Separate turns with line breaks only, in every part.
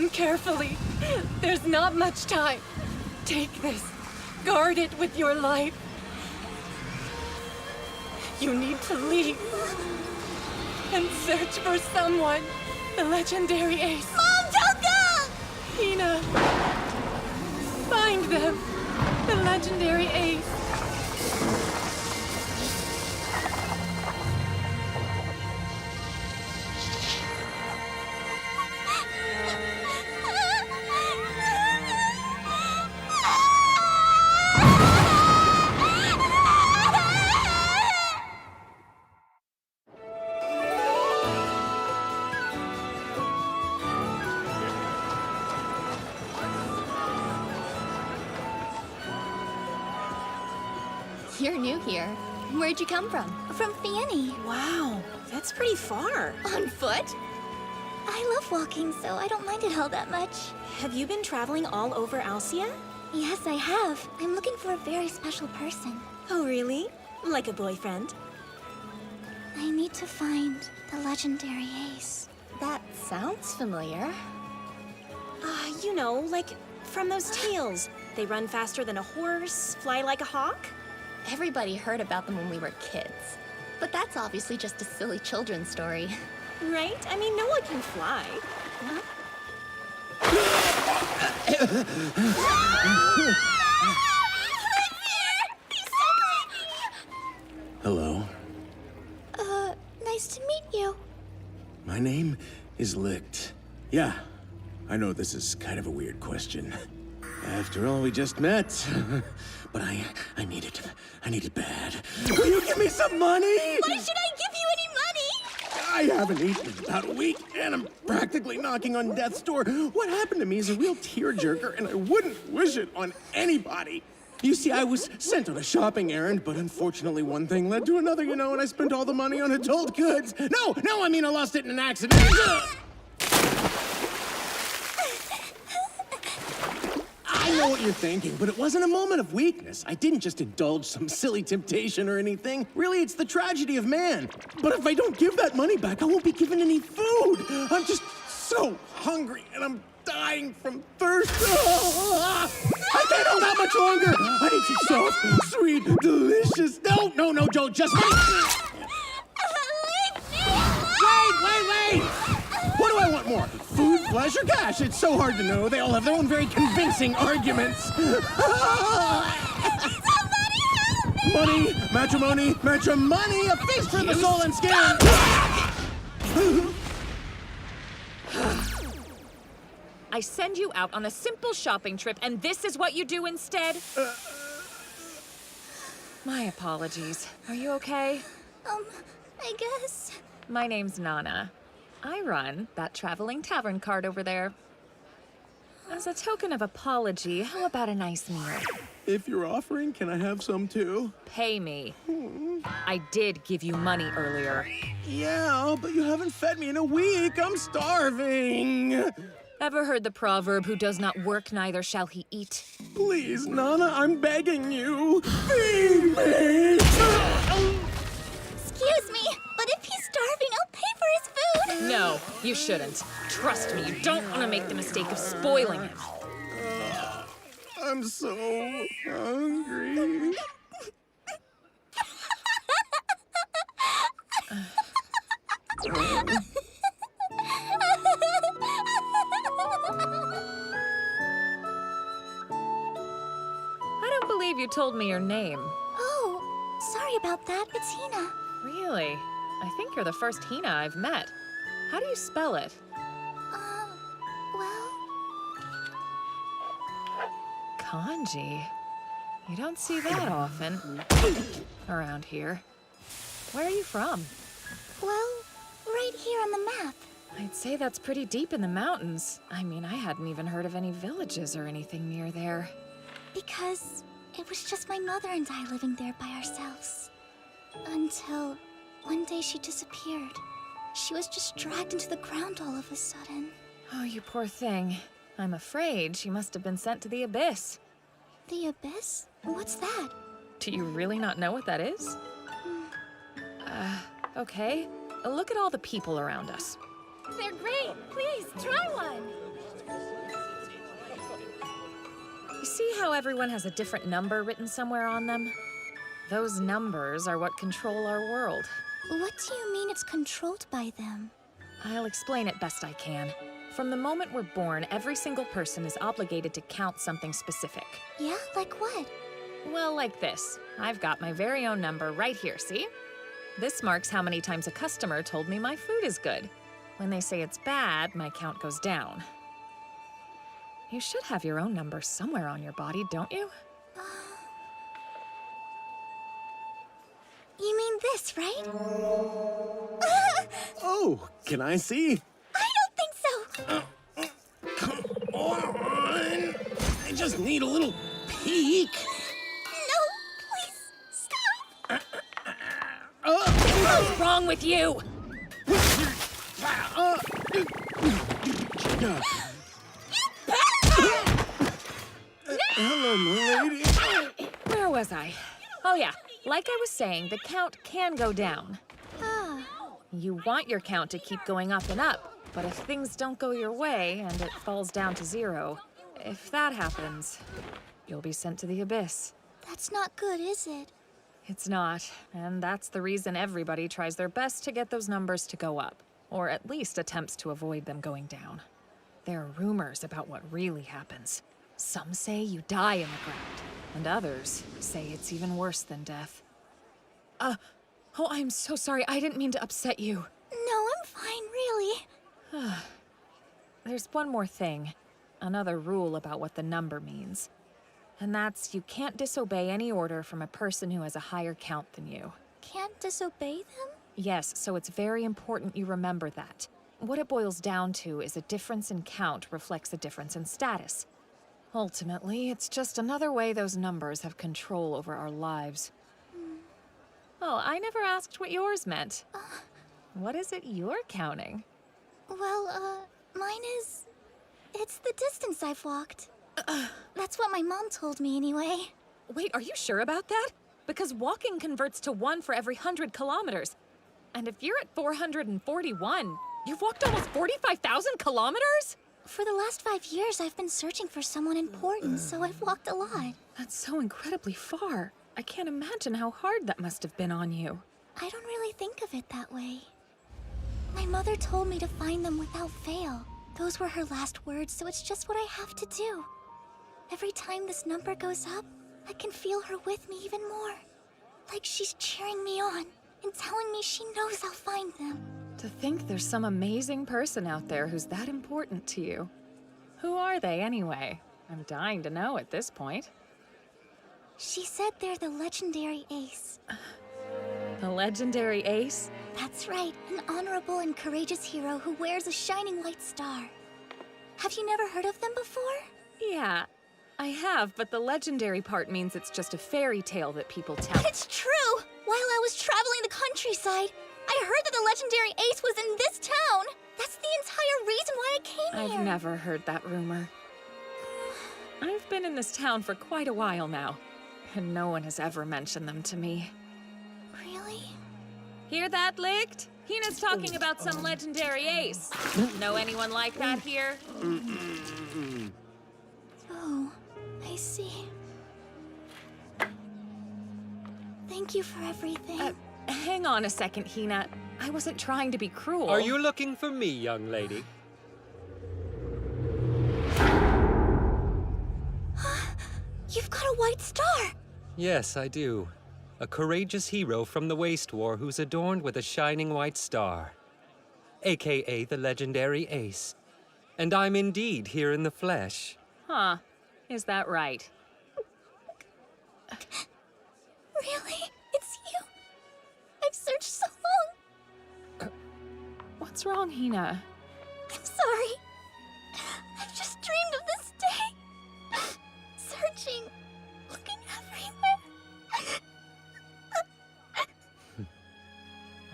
them carefully. There's not much time. Take this. Guard it with your life. You need to leave and search for someone. The legendary ace.
Mom, don't go!
Hina. Find them. The legendary ace.
You're new here. Where'd you come from? From Fanny.
Wow, that's pretty far.
On foot? I love walking, so I don't mind it all that much.
Have you been traveling all over Alcia?
Yes, I have. I'm looking for a very special person.
Oh, really? Like a boyfriend?
I need to find the legendary ace.
That sounds familiar.
You know, like from those tales. They run faster than a horse, fly like a hawk.
Everybody heard about them when we were kids. But that's obviously just a silly children's story.
Right? I mean, no one can fly.
Hello.
Nice to meet you.
My name is Licht. Yeah, I know this is kind of a weird question. After all, we just met. But I need it. I need it bad. Will you give me some money?
Why should I give you any money?
I haven't eaten in about a week, and I'm practically knocking on death's door. What happened to me is a real tearjerker, and I wouldn't wish it on anybody. You see, I was sent on a shopping errand, but unfortunately one thing led to another, you know, and I spent all the money on adult goods. No, I mean I lost it in an accident. I know what you're thinking, but it wasn't a moment of weakness. I didn't just indulge some silly temptation or anything. Really, it's the tragedy of man. But if I don't give that money back, I won't be given any food. I'm just so hungry, and I'm dying from thirst. I can't hold out much longer. I need some soft, sweet, delicious. No, Joe, just wait. Wait. What do I want more? Food, flesh, or cash? It's so hard to know. They all have their own very convincing arguments. Money, matrimony, a feast for the soul and skin.
I send you out on a simple shopping trip, and this is what you do instead? My apologies. Are you okay?
I guess.
My name's Nana. I run that traveling tavern cart over there. As a token of apology, how about a nice meal?
If you're offering, can I have some too?
Pay me. I did give you money earlier.
Yeah, but you haven't fed me in a week. I'm starving.
Ever heard the proverb, who does not work, neither shall he eat?
Please, Nana, I'm begging you. Feed me.
Excuse me, but if he's starving, I'll pay for his food.
No, you shouldn't. Trust me, you don't want to make the mistake of spoiling him.
I'm so hungry.
I don't believe you told me your name.
Oh, sorry about that. It's Hina.
Really? I think you're the first Hina I've met. How do you spell it?
Well...
Kanji. You don't see that often around here. Where are you from?
Well, right here on the map.
I'd say that's pretty deep in the mountains. I mean, I hadn't even heard of any villages or anything near there.
Because it was just my mother and I living there by ourselves. Until one day she disappeared. She was just dragged into the ground all of a sudden.
Oh, you poor thing. I'm afraid she must have been sent to the Abyss.
The Abyss? What's that?
Do you really not know what that is? Okay. Look at all the people around us.
They're great! Please, try one!
see how everyone has a different number written somewhere on them? Those numbers are what control our world.
What do you mean it's controlled by them?
I'll explain it best I can. From the moment we're born, every single person is obligated to count something specific.
Yeah, like what?
Well, like this. I've got my very own number right here, see? This marks how many times a customer told me my food is good. When they say it's bad, my count goes down. You should have your own number somewhere on your body, don't you?
You mean this, right?
Oh, can I see?
I don't think so!
Come on! I just need a little peek.
No, please, stop!
What's wrong with you?
Hello, my lady.
Where was I? Oh yeah, like I was saying, the count can go down.
Ah,
You want your count to keep going up and up, but if things don't go your way and it falls down to 0, if that happens, you'll be sent to the abyss.
that's not good, is it?
It's not, and that's the reason everybody tries their best to get those numbers to go up, or at least attempts to avoid them going down. There are rumors about what really happens. Some say you die in the ground, and others say it's even worse than death. Oh, I'm so sorry. I didn't mean to upset you.
No, I'm fine, really.
There's one more thing. Another rule about what the number means. And that's you can't disobey any order from a person who has a higher count than you.
Can't disobey them?
Yes, so it's very important you remember that. What it boils down to is a difference in count reflects a difference in status. Ultimately, it's just another way those numbers have control over our lives. Oh, I never asked what yours meant. What is it you're counting?
Well, mine is... It's the distance I've walked. That's what my mom told me anyway.
Wait, are you sure about that? Because walking converts to 1 for every 100 kilometers. And if you're at 441, you've walked almost 45,000 kilometers?
For the last 5 years, I've been searching for someone important, so I've walked a lot.
That's so incredibly far. I can't imagine how hard that must have been on you.
I don't really think of it that way. My mother told me to find them without fail. Those were her last words, so it's just what I have to do. Every time this number goes up, I can feel her with me even more. Like she's cheering me on and telling me she knows I'll find them.
To think there's some amazing person out there who's that important to you. Who are they anyway? I'm dying to know at this point.
She said they're the legendary ace.
The legendary ace?
That's right, an honorable and courageous hero who wears a shining white star. Have you never heard of them before?
Yeah, I have, but the legendary part means it's just a fairy tale that people tell.
But it's true! While I was traveling the countryside, I heard that the legendary ace was in this town! That's the entire reason why I came here!
I've never heard that rumor. I've been in this town for quite a while now, and no one has ever mentioned them to me.
Really?
Hear that, Licht? Hina's talking about some legendary ace. Know anyone like that here?
Oh, I see. Thank you for everything.
Hang on a second, Hina. I wasn't trying to be cruel.
Are you looking for me, young lady?
You've got a white star!
Yes, I do. A courageous hero from the Waste War who's adorned with a shining white star. AKA the legendary Ace. And I'm indeed here in the flesh.
Huh. Is that right?
Really? It's you? I've searched so long!
What's wrong, Hina?
I'm sorry. I've just dreamed of this day. Searching, looking everywhere.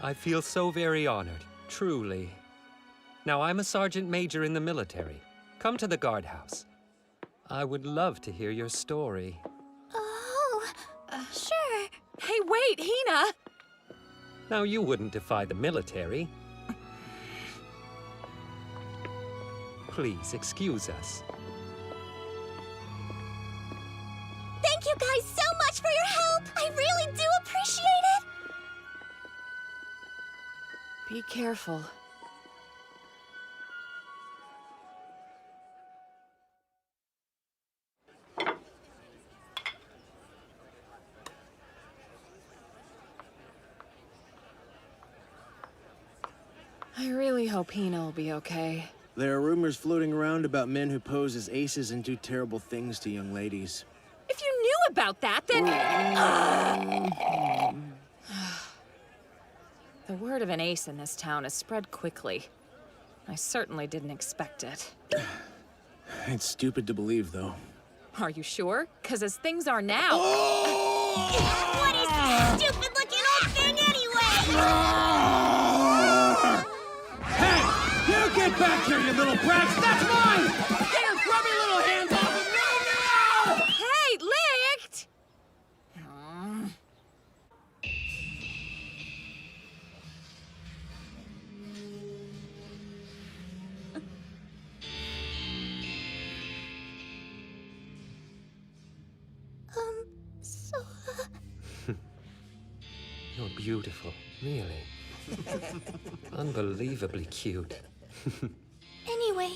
I feel so very honored, truly. Now, I'm a sergeant major in the military. Come to the guardhouse. I would love to hear your story.
Oh, sure.
Hey, wait, Hina!
Now, you wouldn't defy the military. Please, excuse us.
Be careful. I really hope Hina will be okay.
There are rumors floating around about men who pose as aces and do terrible things to young ladies.
If you knew about that, then... The word of an ace in this town has spread quickly. I certainly didn't expect it.
It's stupid to believe, though.
Are you sure? Because as things are now...
What is this stupid-looking old thing anyway?
Hey! You get back here, you little brats! That's mine! Get your grubby little hands off of me now!
Hey, Licht!
So,
You're beautiful, really. Unbelievably cute.
anyway,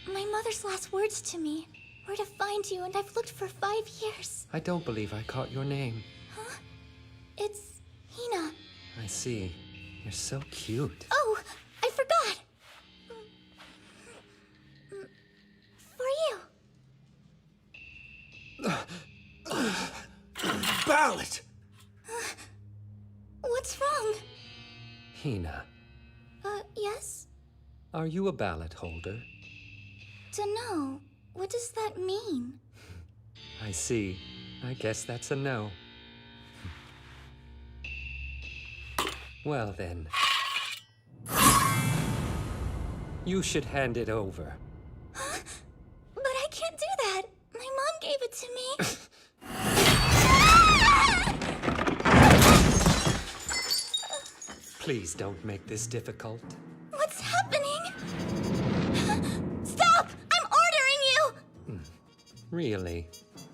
my mother's last words to me were to find you, and I've looked for 5 years.
I don't believe I caught your name.
It's Hina.
I see. You're so cute.
Oh, I forgot. For you.
Ballot!
What's wrong?
Hina,
Yes?
are you a ballot holder?
Dunno. What does that mean?
I see. I guess that's a no. Well then. You should hand it over.
But I can't do that. My mom gave it to me.
Please don't make this difficult.
What's happening? Stop! I'm ordering you!
Really?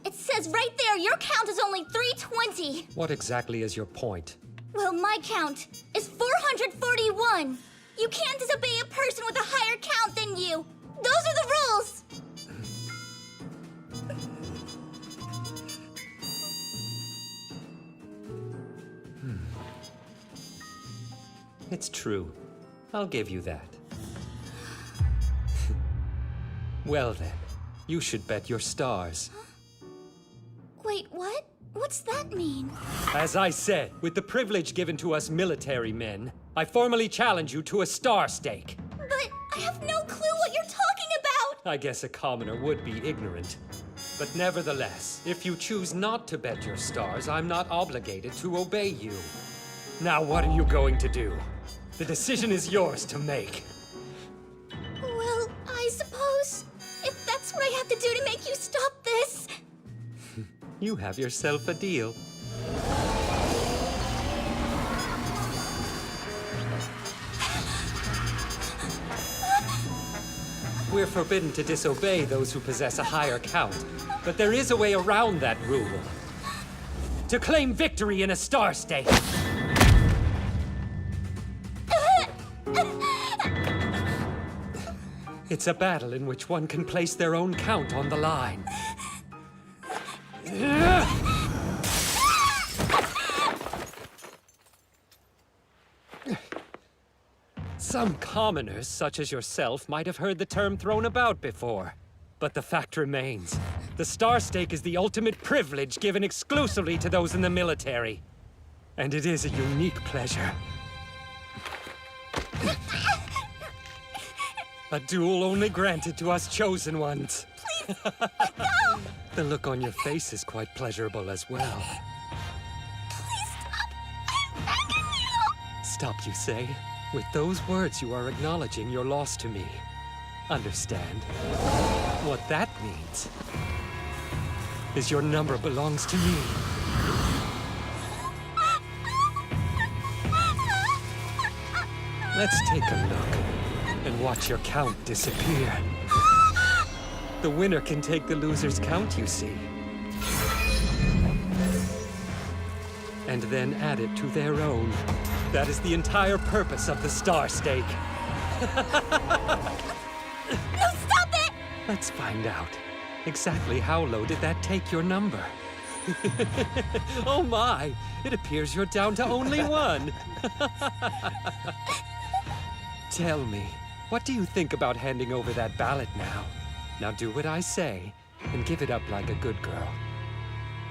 It says right there your count is only 320.
What exactly is your point?
Well, my count is 441. You can't disobey a person with a higher count than you. Those are the rules.
It's true. I'll give you that. Well then, you should bet your stars.
Wait, what? What's that mean?
As I said, with the privilege given to us military men, I formally challenge you to a star stake.
But I have no clue what you're talking about.
I guess a commoner would be ignorant. But nevertheless, if you choose not to bet your stars, I'm not obligated to obey you. Now what are you going to do? The decision is yours to make.
Well, I suppose if that's what I have to do to make you stop this.
You have yourself a deal. We're forbidden to disobey those who possess a higher count, but there is a way around that rule. To claim victory in a star stake. It's a battle in which one can place their own count on the line. Some commoners, such as yourself, might have heard the term thrown about before. But the fact remains, the star stake is the ultimate privilege given exclusively to those in the military. And it is a unique pleasure. A duel only granted to us chosen ones.
Please, let go!
The look on your face is quite pleasurable as well.
Please stop! I'm begging you!
Stop, you say? With those words, you are acknowledging your loss to me. Understand? What that means is your number belongs to me. Let's take a look and watch your count disappear. The winner can take the loser's count, you see. And then add it to their own. That is the entire purpose of the star stake.
No, stop it!
Let's find out. Exactly how low did that take your number? Oh my! It appears you're down to only one. Tell me, what do you think about handing over that ballot now? Now do what I say, and give it up like a good girl.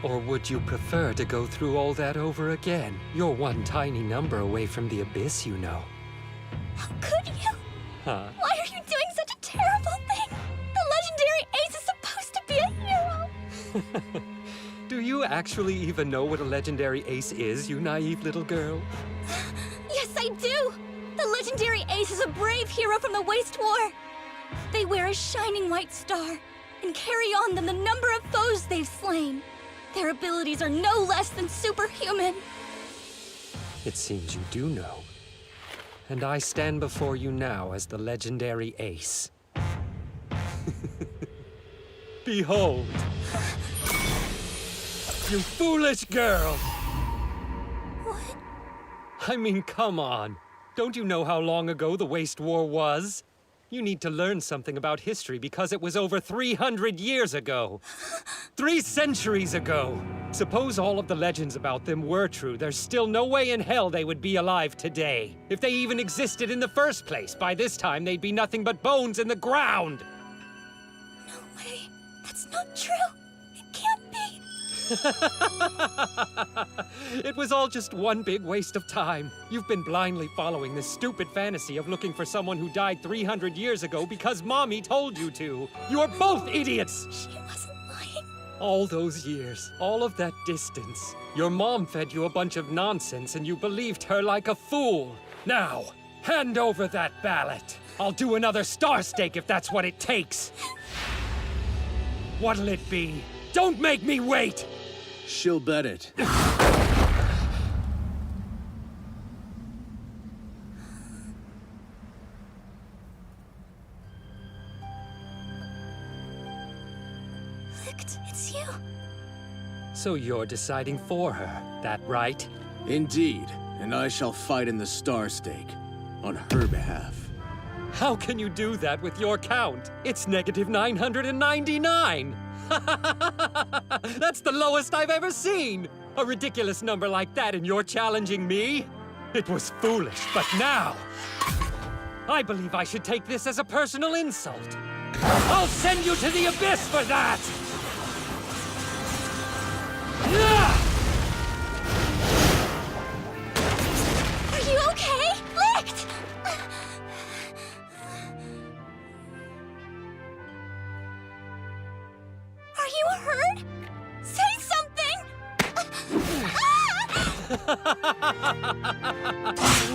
Or would you prefer to go through all that over again? You're one tiny number away from the abyss, you know.
How could you?
Huh?
Why are you doing such a terrible thing? The legendary Ace is supposed to be a hero!
Do you actually even know what a legendary ace is, you naive little girl?
Yes, I do! The legendary Ace is a brave hero from the Waste War. They wear a shining white star and carry on them the number of foes they've slain. Their abilities are no less than superhuman.
It seems you do know. And I stand before you now as the legendary Ace. Behold! You foolish girl!
What?
I mean, come on. Don't you know how long ago the Waste War was? You need to learn something about history because it was over 300 years ago. 3 centuries ago. Suppose all of the legends about them were true, there's still no way in hell they would be alive today. If they even existed in the first place, by this time they'd be nothing but bones in the ground.
No way. That's not true. It can't be.
It was all just one big waste of time. You've been blindly following this stupid fantasy of looking for someone who died 300 years ago because Mommy told you to. You're both idiots!
She wasn't lying.
All those years, all of that distance. Your mom fed you a bunch of nonsense and you believed her like a fool. Now, hand over that ballot. I'll do another star stake if that's what it takes. What'll it be? Don't make me wait!
She'll bet it.
Licht, it's you.
So you're deciding for her, that right?
Indeed, and I shall fight in the star stake on her behalf.
How can you do that with your count? It's negative 999! That's the lowest I've ever seen! A ridiculous number like that and you're challenging me? It was foolish, but now... I believe I should take this as a personal insult. I'll send you to the abyss for that!
Are you okay? Licht! Are you hurt? Say something!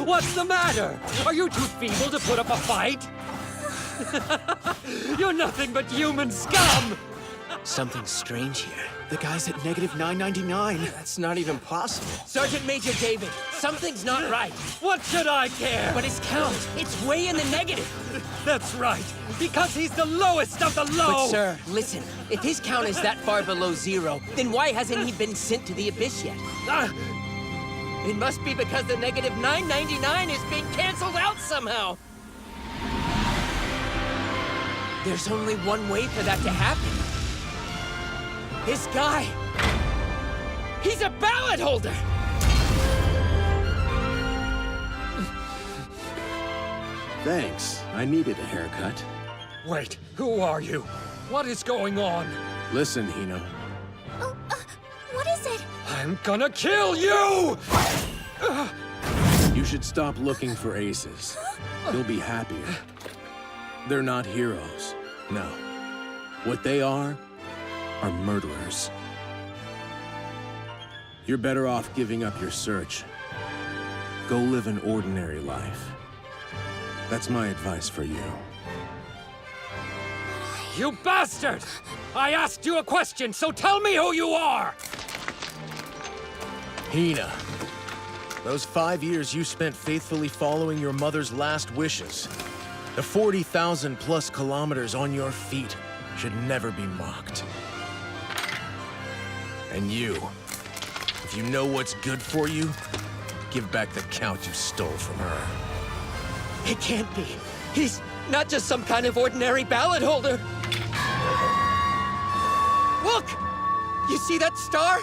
What's the matter? Are you too feeble to put up a fight? You're nothing but human scum!
Something's strange here. The guy's at negative 999. That's not even possible.
Sergeant Major David, something's not right.
What should I care?
But his count, it's way in the negative.
That's right, because he's the lowest of the low!
But sir, listen, if his count is that far below 0, then why hasn't he been sent to the abyss yet? It must be because the negative 999 is being canceled out somehow. There's only one way for that to happen. This guy, he's a ballot holder!
Thanks. I needed a haircut.
Wait, who are you? What is going on?
Listen, Hina.
Oh, what is it?
I'm gonna kill you!
You should stop looking for aces. You'll be happier. They're not heroes. No. What they are murderers. You're better off giving up your search. Go live an ordinary life. That's my advice for you.
You bastard! I asked you a question, so tell me who you are!
Hina, those 5 years you spent faithfully following your mother's last wishes, the 40,000 plus kilometers on your feet should never be mocked. And you, if you know what's good for you, give back the Count you stole from her.
It can't be. He's not just some kind of ordinary ballot holder. Look! You see that star?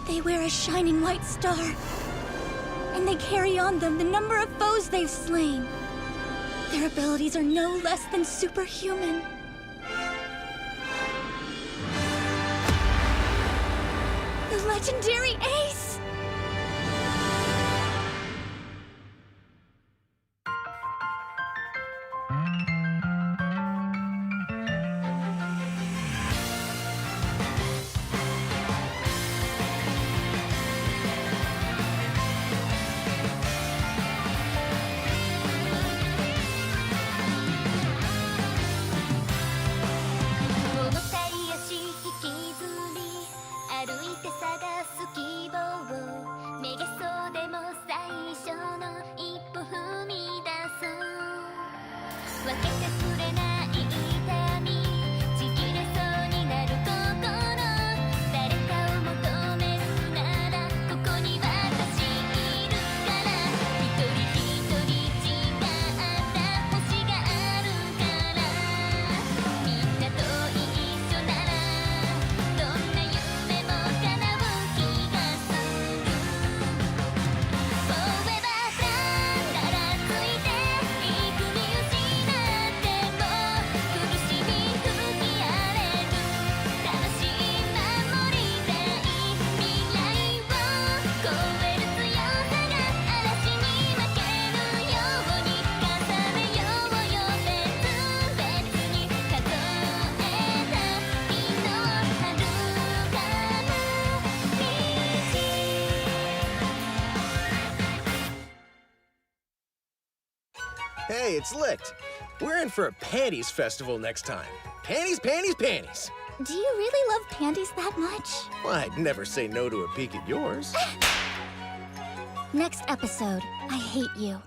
They wear a shining white star. And they carry on them the number of foes they've slain. Their abilities are no less than superhuman. The legendary Ace!
Hey, it's licked. We're in for a panties festival next time. Panties, panties, panties.
Do you really love panties that much?
Well, I'd never say no to a peek at yours.
Next episode, I Hate You.